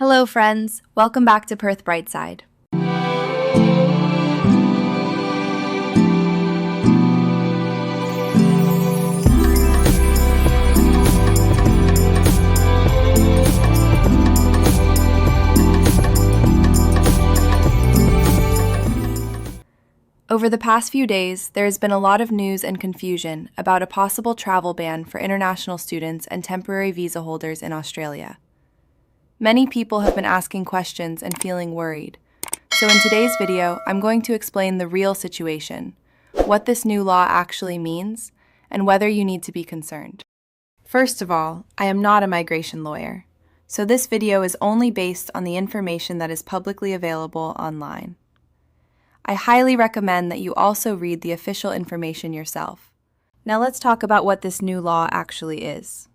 Hello, friends. Welcome back to Perth Brightside. Over the past few days, there has been a lot of news and confusion about a possible travel ban for international students and temporary visa holders in Australia. Many people have been asking questions and feeling worried. So in today's video, I'm going to explain the real situation, what this new law actually means, and whether you need to be concerned. First of all, I am not a migration lawyer, so this video is only based on the information that is publicly available online. I highly recommend that you also read the official information yourself. Now let's talk about what this new law actually is.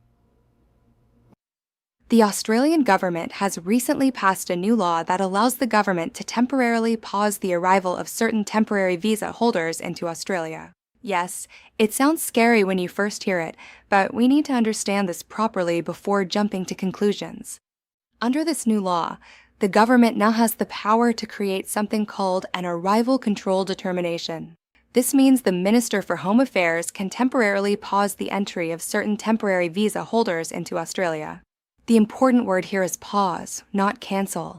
The Australian government has recently passed a new law that allows the government to temporarily pause the arrival of certain temporary visa holders into Australia. Yes, it sounds scary when you first hear it, but we need to understand this properly before jumping to conclusions. Under this new law, the government now has the power to create something called an arrival control determination. This means the Minister for Home Affairs can temporarily pause the entry of certain temporary visa holders into Australia. The important word here is pause, not cancel.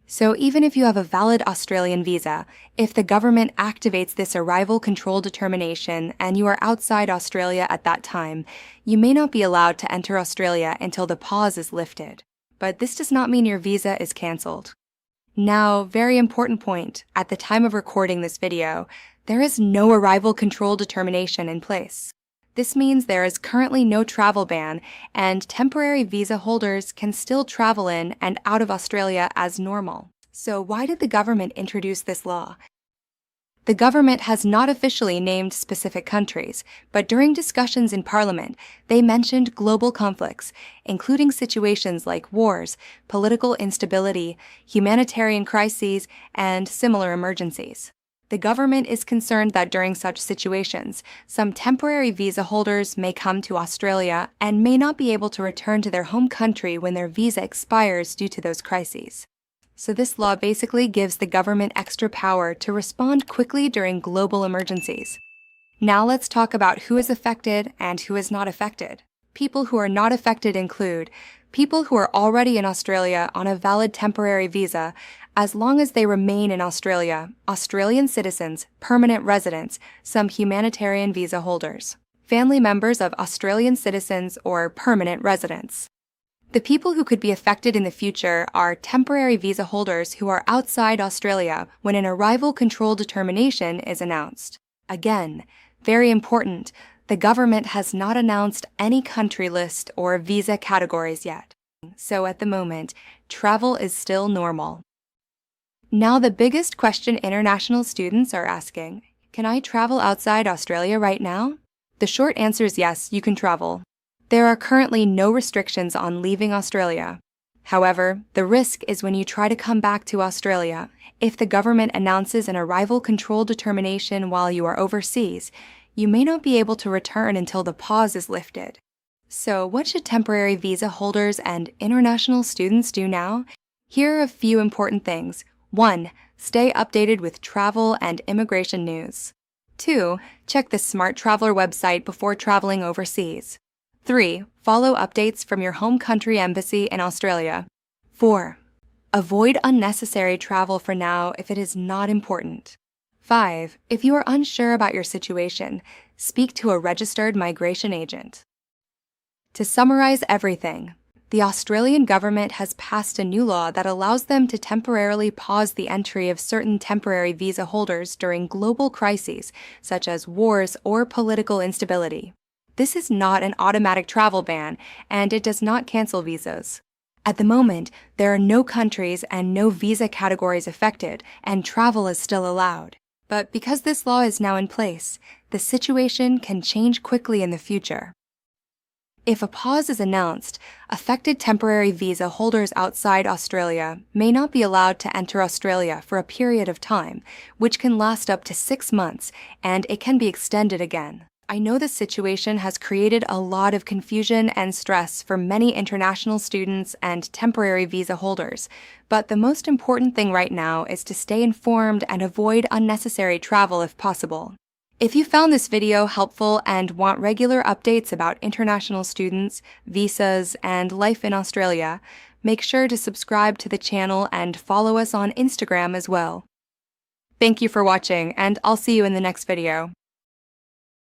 So even if you have a valid Australian visa, if the government activates this arrival control determination and you are outside Australia at that time, you may not be allowed to enter Australia until the pause is lifted. But this does not mean your visa is cancelled. Now, very important point, at the time of recording this video, there is no arrival control determination in place. This means there is currently no travel ban, and temporary visa holders can still travel in and out of Australia as normal. So why did the government introduce this law? The government has not officially named specific countries, but during discussions in Parliament, they mentioned global conflicts, including situations like wars, political instability, humanitarian crises, and similar emergencies. The government is concerned that during such situations, some temporary visa holders may come to Australia and may not be able to return to their home country when their visa expires due to those crises. So this law basically gives the government extra power to respond quickly during global emergencies. Now let's talk about who is affected and who is not affected. People who are not affected include people who are already in Australia on a valid temporary visa, as long as they remain in Australia, Australian citizens, permanent residents, some humanitarian visa holders, family members of Australian citizens or permanent residents. The people who could be affected in the future are temporary visa holders who are outside Australia when an arrival control determination is announced. Again, very important, the government has not announced any country list or visa categories yet. So at the moment, travel is still normal. Now the biggest question international students are asking, can I travel outside Australia right now? The short answer is yes, you can travel. There are currently no restrictions on leaving Australia. However, the risk is when you try to come back to Australia. If the government announces an arrival control determination while you are overseas, you may not be able to return until the pause is lifted. So what should temporary visa holders and international students do now? Here are a few important things. 1. Stay updated with travel and immigration news. 2. Check the Smart Traveler website before traveling overseas. 3. Follow updates from your home country embassy in Australia. 4. Avoid unnecessary travel for now if it is not important. 5. If you are unsure about your situation, speak to a registered migration agent. To summarize everything, the Australian government has passed a new law that allows them to temporarily pause the entry of certain temporary visa holders during global crises, such as wars or political instability. This is not an automatic travel ban, and it does not cancel visas. At the moment, there are no countries and no visa categories affected, and travel is still allowed. But because this law is now in place, the situation can change quickly in the future. If a pause is announced, affected temporary visa holders outside Australia may not be allowed to enter Australia for a period of time, which can last up to 6 months, and it can be extended again. I know this situation has created a lot of confusion and stress for many international students and temporary visa holders, but the most important thing right now is to stay informed and avoid unnecessary travel if possible. If you found this video helpful and want regular updates about international students, visas, and life in Australia, make sure to subscribe to the channel and follow us on Instagram as well. Thank you for watching, and I'll see you in the next video.